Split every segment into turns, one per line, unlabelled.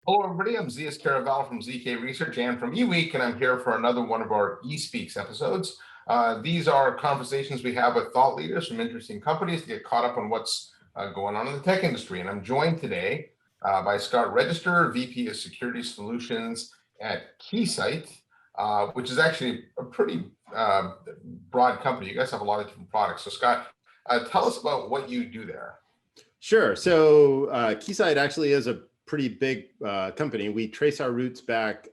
Hello, everybody. I'm Zeus Caravel from ZK Research and from eWEEK, and I'm here for another one of our eSpeaks episodes. These are conversations we have with thought leaders from interesting companies to get caught up on what's going on in the tech industry. And I'm joined today by Scott Register, VP of Security Solutions at Keysight, which is actually a pretty broad company. You guys have a lot of different products. So, Scott, tell us about what you do there.
Sure. So Keysight actually is a pretty big company. We trace our roots back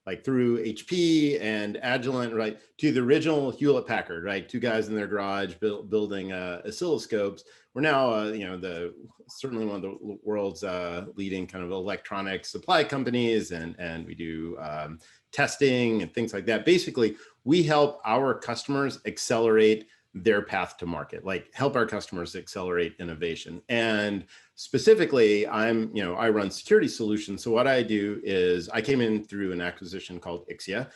like through HP and Agilent, right, to the original Hewlett-Packard, right? Two guys in their garage building oscilloscopes. We're now, certainly one of the world's leading kind of electronic supply companies, and we do testing and things like that. Basically, we help our customers accelerate their path to market, like help our customers accelerate innovation. And specifically, I run security solutions. So what I do is I came in through an acquisition called Ixia,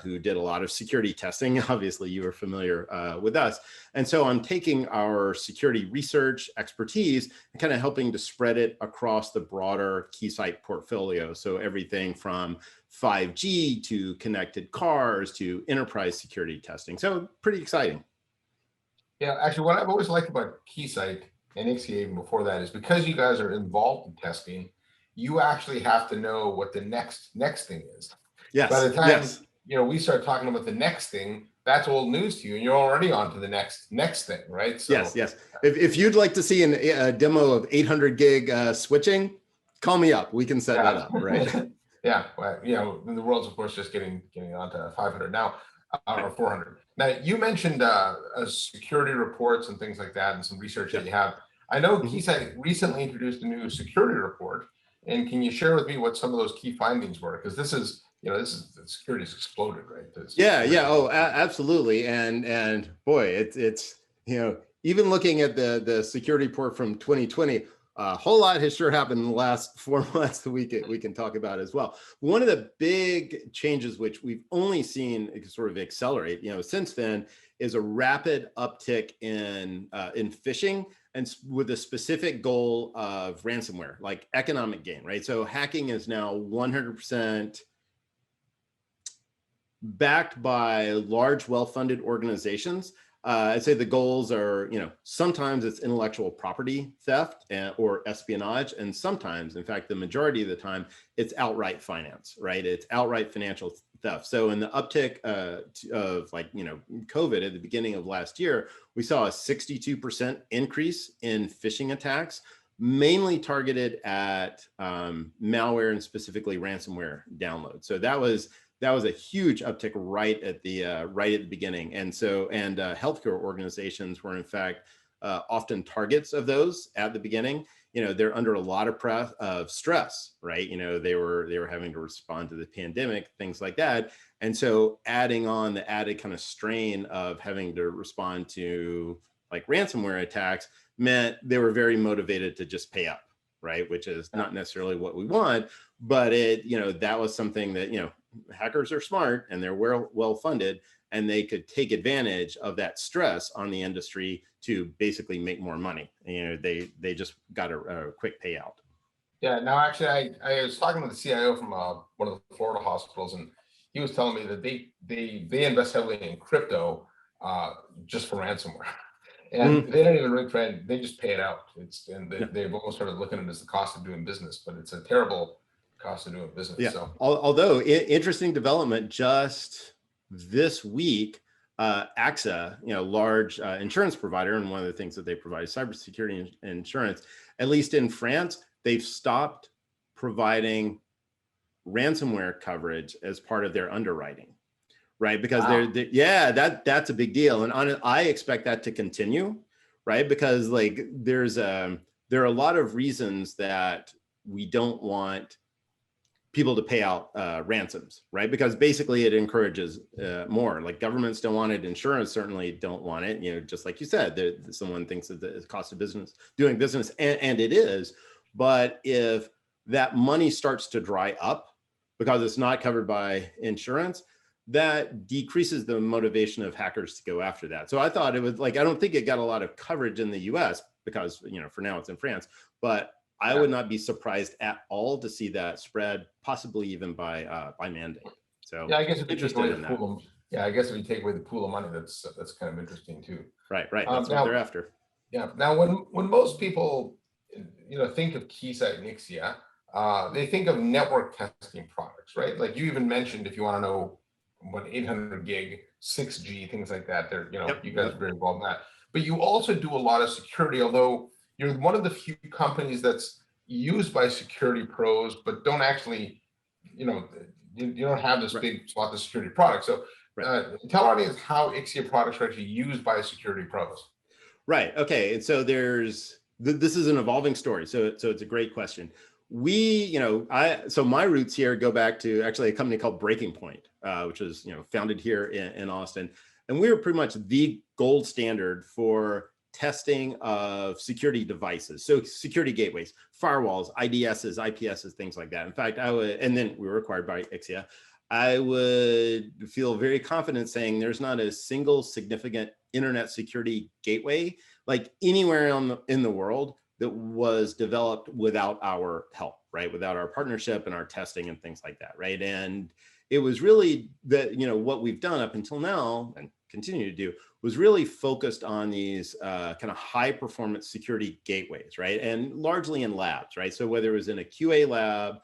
who did a lot of security testing. Obviously, you are familiar with us. And so I'm taking our security research expertise and kind of helping to spread it across the broader Keysight portfolio. So everything from 5G to connected cars to enterprise security testing. So pretty exciting.
Yeah, actually, what I've always liked about Keysight and Ixia even before that is because you guys are involved in testing, you actually have to know what the next thing is.
Yes.
By the time
yes.
We start talking about the next thing, that's old news to you, and you're already on to the next thing, right?
So, yes. If you'd like to see a demo of 800 gig switching, call me up. We can set that up, right?
Yeah, well, the world's of course just getting onto 500 now, or 400. Now, you mentioned security reports and things like that, and some research that you have. I know Keysight recently introduced a new security report, and can you share with me what some of those key findings were? Because this is security's exploded, right?
Oh, absolutely. And boy, it's even looking at the security report from 2020. A whole lot has sure happened in the last 4 months that we can talk about as well. One of the big changes, which we've only seen sort of accelerate, since then, is a rapid uptick in phishing, and with a specific goal of ransomware, like economic gain, right? So hacking is now 100% backed by large, well-funded organizations. I'd say the goals are, sometimes it's intellectual property theft or espionage, and sometimes, in fact, the majority of the time, it's outright finance, right? It's outright financial theft. So in the uptick of COVID at the beginning of last year, we saw a 62% increase in phishing attacks, mainly targeted at malware and specifically ransomware downloads. So that was a huge uptick right at the beginning. And healthcare organizations were in fact often targets of those at the beginning. They're under a lot of stress, right? They were having to respond to the pandemic, things like that. And so adding on the added kind of strain of having to respond to like ransomware attacks meant they were very motivated to just pay up, right? Which is not necessarily what we want, but that was something that, hackers are smart and they're well funded, and they could take advantage of that stress on the industry to basically make more money. They just got a quick payout.
Yeah. Now, actually, I was talking to the CIO from one of the Florida hospitals, and he was telling me that they invest heavily in crypto just for ransomware, and they don't even ring trade; they just pay it out. They've almost started looking at it as the cost of doing business, but it's a terrible cost of doing business.
Yeah.
So,
although interesting development just this week, AXA, large insurance provider, and one of the things that they provide is cybersecurity insurance. At least in France, they've stopped providing ransomware coverage as part of their underwriting, right? Because that's a big deal, and I expect that to continue, right? Because there are a lot of reasons that we don't want people to pay out ransoms, right? Because basically it encourages more. Like governments don't want it, insurance certainly don't want it. Just like you said, someone thinks that the cost of doing business, and it is. But if that money starts to dry up because it's not covered by insurance, that decreases the motivation of hackers to go after that. So I thought it was I don't think it got a lot of coverage in the US because, for now it's in France, but I would not be surprised at all to see that spread, possibly even by mandate. So
yeah, I guess if you take away the
that.
pool of, yeah, I guess if you take away the pool of money, that's kind of interesting too.
Right. That's what
now,
they're after.
Yeah. Now, when most people, think of Keysight and Ixia, they think of network testing products, right? Like you even mentioned, if you want to know what 800 gig, 6G, things like that, you guys are very involved in that. But you also do a lot of security, although you're one of the few companies that's used by security pros, but don't actually, you don't have this big swath of security products. So tell our audience how Ixia products are actually used by security pros.
Right. Okay. And so this is an evolving story. So it's a great question. So my roots here go back to actually a company called Breaking Point, which was, founded here in Austin. And we were pretty much the gold standard for testing of security devices. So security gateways, firewalls, IDSs, IPSs, things like that. In fact, and then we were acquired by Ixia. I would feel very confident saying there's not a single significant internet security gateway like anywhere in the world that was developed without our help, right? Without our partnership and our testing and things like that, right? And it was really that, what we've done up until now and continue to do was really focused on these kind of high performance security gateways, right? And largely in labs, right? So whether it was in a QA lab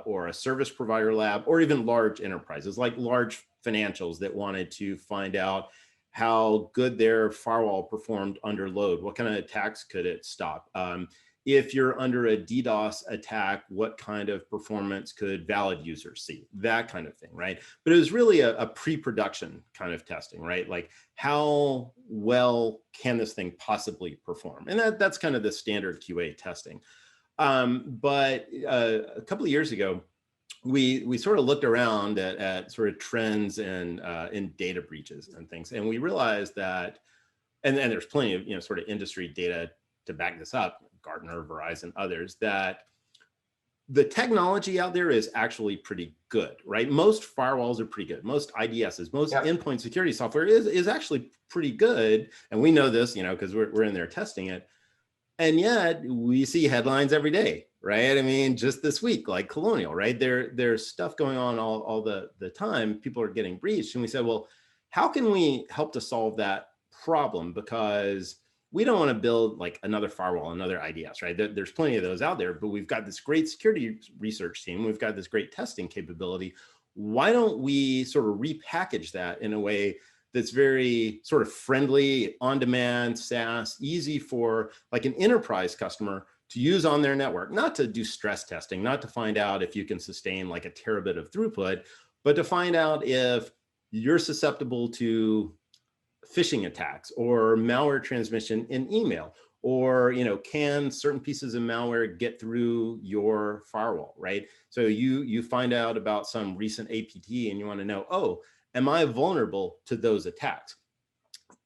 or a service provider lab, or even large enterprises like large financials that wanted to find out how good their firewall performed under load, what kind of attacks could it stop? If you're under a DDoS attack, what kind of performance could valid users see? That kind of thing, right? But it was really a pre-production kind of testing, right? Like how well can this thing possibly perform? And that's kind of the standard QA testing. But a couple of years ago, we sort of looked around at sort of trends in data breaches and things, and we realized that, and there's plenty of sort of industry data to back this up, Gartner, Verizon, others, that the technology out there is actually pretty good, right? Most firewalls are pretty good. Most IDSs, most endpoint security software is actually pretty good, and we know this, because we're in there testing it. And yet we see headlines every day, right? I mean, just this week, like Colonial, right? There's stuff going on all the time. People are getting breached. And we said, well, how can we help to solve that problem? Because we don't want to build like another firewall, another IDS, right? There's plenty of those out there, but we've got this great security research team. We've got this great testing capability. Why don't we sort of repackage that in a way that's very sort of friendly, on-demand, SaaS, easy for like an enterprise customer to use on their network, not to do stress testing, not to find out if you can sustain like a terabit of throughput, but to find out if you're susceptible to phishing attacks or malware transmission in email, or can certain pieces of malware get through your firewall, right? So you find out about some recent APT and you want to know, oh, am I vulnerable to those attacks?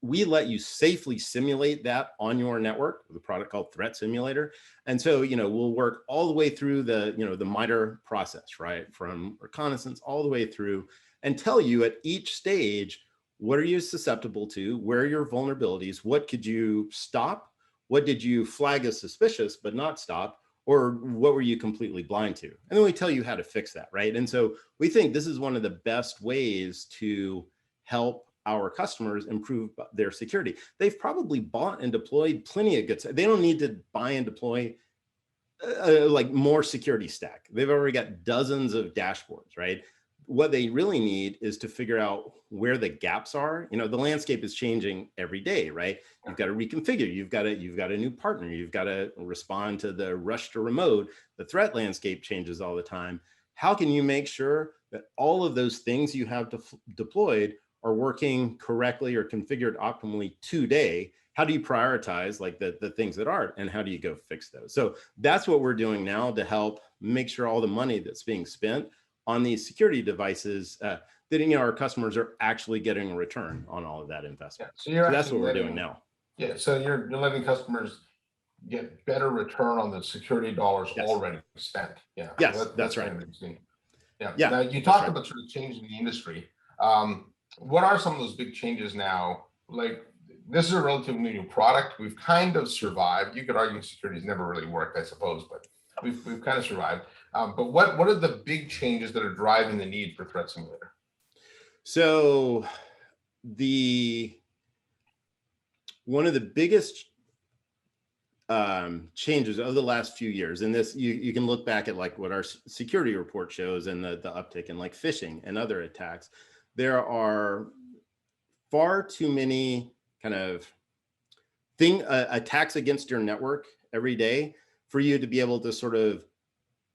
We let you safely simulate that on your network with a product called Threat Simulator. And so, we'll work all the way through the MITRE process, right? From reconnaissance all the way through, and tell you at each stage, what are you susceptible to? Where are your vulnerabilities? What could you stop? What did you flag as suspicious but not stop? Or what were you completely blind to? And then we tell you how to fix that, right? And so we think this is one of the best ways to help our customers improve their security. They've probably bought and deployed plenty of good stuff. They don't need to buy and deploy like more security stack. They've already got dozens of dashboards, right? What they really need is to figure out where the gaps are. The landscape is changing every day, right? You've got to reconfigure. You've got a new partner. You've got to respond to the rush to remote. The threat landscape changes all the time. How can you make sure that all of those things you have deployed are working correctly or configured optimally today? How do you prioritize like the things that aren't, and how do you go fix those? So that's what we're doing now to help make sure all the money that's being spent on these security devices, that our customers are actually getting a return on all of that investment. So that's what we're doing now.
Yeah, so you're letting customers get better return on the security dollars already spent. Yeah.
Yes, that's right.
Kind of interesting. Yeah. Now you talked about sort of changing the industry. What are some of those big changes now? Like this is a relatively new product. We've kind of survived. You could argue security's never really worked, I suppose, but we've kind of survived. But what are the big changes that are driving the need for Threat Simulator?
So one of the biggest changes over the last few years, and this you can look back at like what our security report shows and the uptick in like phishing and other attacks. There are far too many kind of attacks against your network every day for you to be able to sort of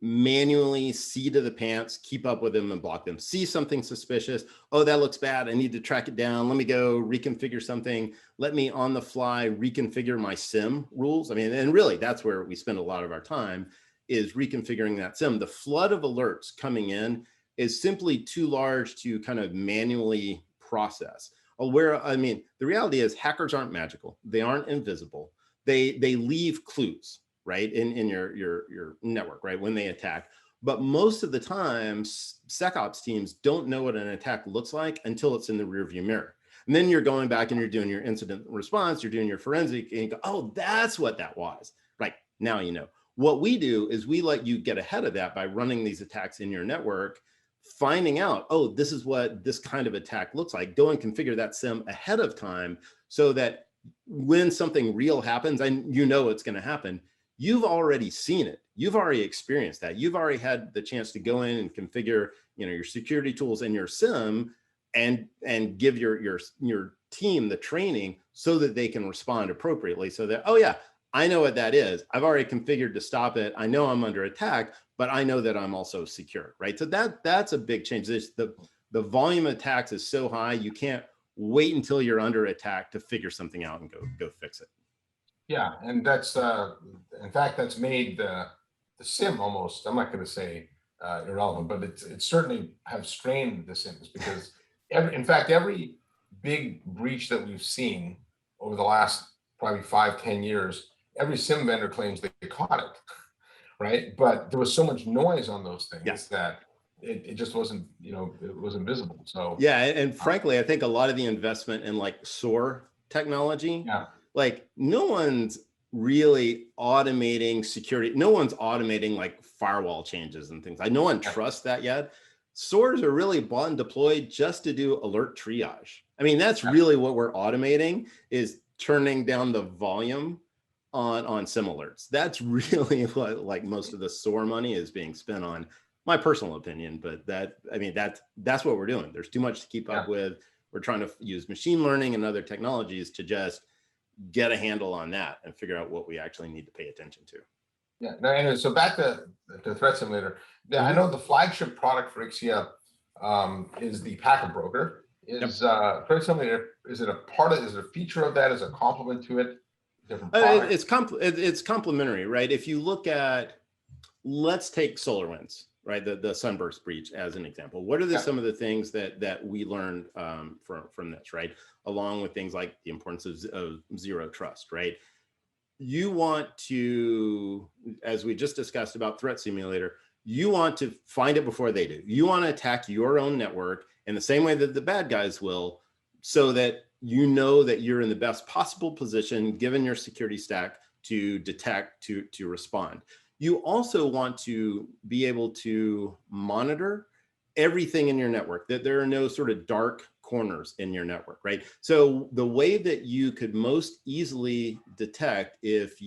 manually see to the pants, keep up with them and block them. See something suspicious. Oh, that looks bad. I need to track it down. Let me go reconfigure something. Let me on the fly reconfigure my SIM rules. I mean, and really that's where we spend a lot of our time, is reconfiguring that SIM. The flood of alerts coming in is simply too large to kind of manually process. I mean, the reality is hackers aren't magical. They aren't invisible. They leave clues, right, in your network, right, when they attack. But most of the time, SecOps teams don't know what an attack looks like until it's in the rearview mirror. And then you're going back and you're doing your incident response, you're doing your forensic, and you go, oh, that's what that was. Right, now you know. What we do is we let you get ahead of that by running these attacks in your network, finding out, oh, this is what this kind of attack looks like. Go and configure that SIM ahead of time so that when something real happens, and you know it's going to happen, you've already seen it. You've already experienced that. You've already had the chance to go in and configure, your security tools in your SIM and give your team the training so that they can respond appropriately. So that, oh yeah, I know what that is. I've already configured to stop it. I know I'm under attack, but I know that I'm also secure, right? So that's a big change. The volume of attacks is so high, you can't wait until you're under attack to figure something out and go fix it.
Yeah, and that's in fact that's made the SIM almost, I'm not going to say irrelevant, but it certainly have strained the SIMs, because every big breach that we've seen over the last probably 5-10 years, every SIM vendor claims they caught it, right? But there was so much noise on those things that it just wasn't, it wasn't visible. So
yeah, and frankly, I think a lot of the investment in like SOAR technology, like no one's really automating security. No one's automating like firewall changes and things. No one trusts that yet. SOARs are really bought and deployed just to do alert triage. I mean, that's really what we're automating, is turning down the volume on SIM alerts. That's really what like most of the SOAR money is being spent on, my personal opinion. But that's what we're doing. There's too much to keep up with. We're trying to use machine learning and other technologies to just get a handle on that and figure out what we actually need to pay attention to.
Yeah. Now, anyway, so back to Threat Simulator. I know the flagship product for Ixia is the Packet Broker. Is Threat Simulator, is it a feature of that? Is it a complement to it?
It's complementary, right? If you look at, let's take SolarWinds, right? The Sunburst breach as an example. What are some of the things that we learned from this, right? Along with things like the importance of zero trust, right? You want to, as we just discussed about Threat Simulator, you want to find it before they do. You want to attack your own network in the same way that the bad guys will, so that you know that you're in the best possible position, given your security stack, to detect, to respond. You also want to be able to monitor everything in your network, that there are no sort of dark corners in your network, right? So the way that you could most easily detect if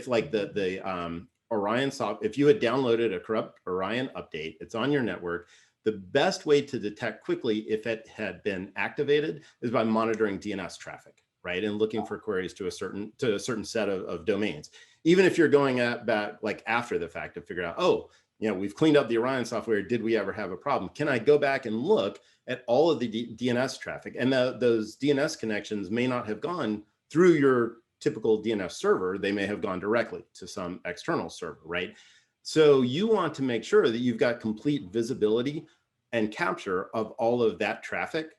like the Orion if you had downloaded a corrupt Orion update, it's on your network, the best way to detect quickly if it had been activated is by monitoring DNS traffic, right? And looking for queries to a certain set of domains. Even if you're going back like after the fact to figure out, oh, we've cleaned up the Orion software. Did we ever have a problem? Can I go back and look at all of the DNS traffic? And those DNS connections may not have gone through your typical DNS server. They may have gone directly to some external server, right? So you want to make sure that you've got complete visibility and capture of all of that traffic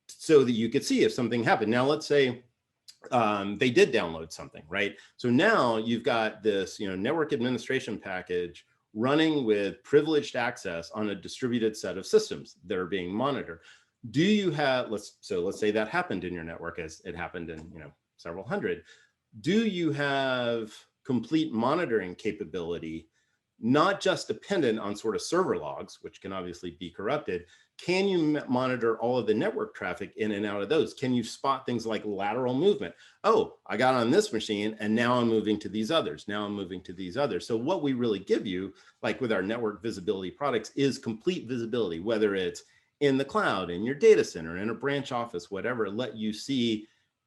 so that you could see if something happened. Now, let's say they did download something, right? So now you've got this, network administration package running with privileged access on a distributed set of systems that are being monitored. Do you have, let's say that happened in your network, as it happened in, several hundred. Do you have complete monitoring capability, not just dependent on sort of server logs, which can obviously be corrupted? Can you monitor all of the network traffic in and out of those? Can you spot things like lateral movement? Oh, I got on this machine and now I'm moving to these others. Now I'm moving to these others. So what we really give you, like with our network visibility products, is complete visibility, whether it's in the cloud, in your data center, in a branch office, whatever. Let you see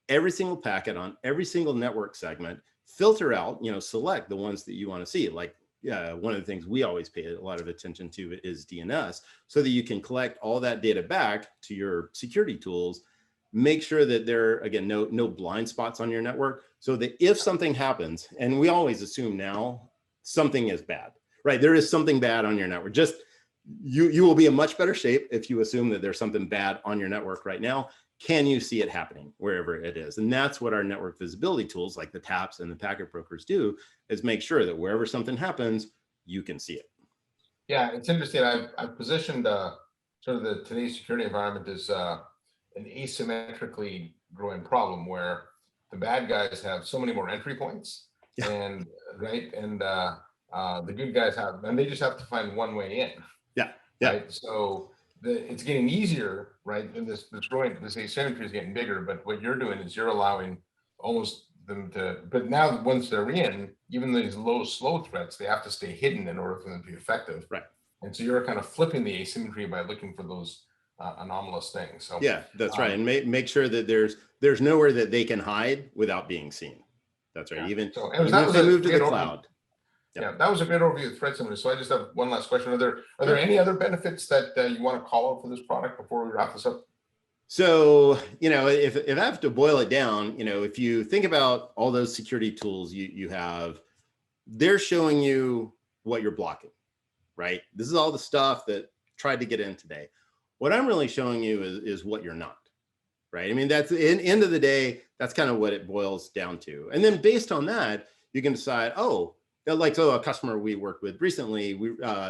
every single packet on every single network segment, filter out, select the ones that you want to see. Like one of the things we always pay a lot of attention to is DNS, so that you can collect all that data back to your security tools, make sure that there are, again, no blind spots on your network, so that if something happens, and we always assume now something is bad, right? There is something bad on your network. Just you will be in much better shape if you assume that there's something bad on your network right now. Can you see it happening wherever it is? And that's what our network visibility tools like the TAPs and the packet brokers do, is make sure that wherever something happens, you can see it.
Yeah, it's interesting. I've positioned sort of today's security environment as an asymmetrically growing problem where the bad guys have so many more entry points, and the good guys and they just have to find one way in.
Yeah.
Right. So it's getting easier, right? And this asymmetry is getting bigger, but what you're doing is you're allowing almost them to, but now once they're in, even these slow threats, they have to stay hidden in order for them to be effective.
Right.
And so you're kind of flipping the asymmetry by looking for those anomalous things. So
yeah, that's right. And make sure that there's nowhere that they can hide without being seen. That's right.
Yeah.
Even
so
if they move to the cloud.
Yeah, that was a great overview of threat symmetry. So I just have one last question. Are there any other benefits that you want to call out for this product before we wrap this up?
So, if I have to boil it down, if you think about all those security tools you have, they're showing you what you're blocking, right? This is all the stuff that tried to get in today. What I'm really showing you is what you're not, right? I mean, that's in end of the day, that's kind of what it boils down to. And then based on that, you can decide, a customer we worked with recently,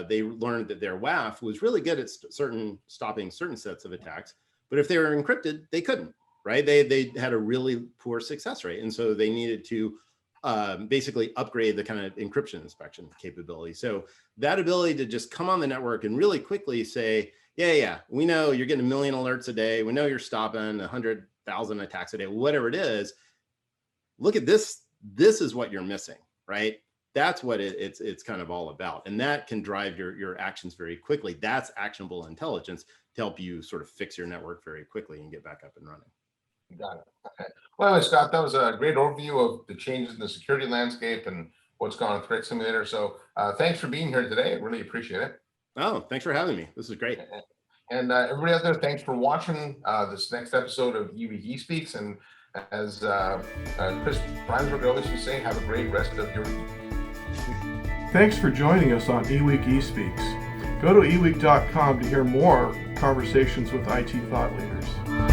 they learned that their WAF was really good at stopping certain sets of attacks, but if they were encrypted, they couldn't, right? They had a really poor success rate. And so they needed to basically upgrade the kind of encryption inspection capability. So that ability to just come on the network and really quickly say, yeah, we know you're getting 1 million alerts a day. We know you're stopping 100,000 attacks a day, whatever it is. Look at this. This is what you're missing, right? That's what it's kind of all about. And that can drive your actions very quickly. That's actionable intelligence to help you sort of fix your network very quickly and get back up and running.
Got it. Okay. Well, Scott, that was a great overview of the changes in the security landscape and what's going on in Threat Simulator. So thanks for being here today. I really appreciate it.
Oh, thanks for having me. This is great.
And everybody out there, thanks for watching this next episode of eWEEK eSpeaks. And as Chris Bryansburg always used to say, have a great rest of your week.
Thanks for joining us on eWEEK eSpeaks. Go to eWEEK.com to hear more conversations with IT thought leaders.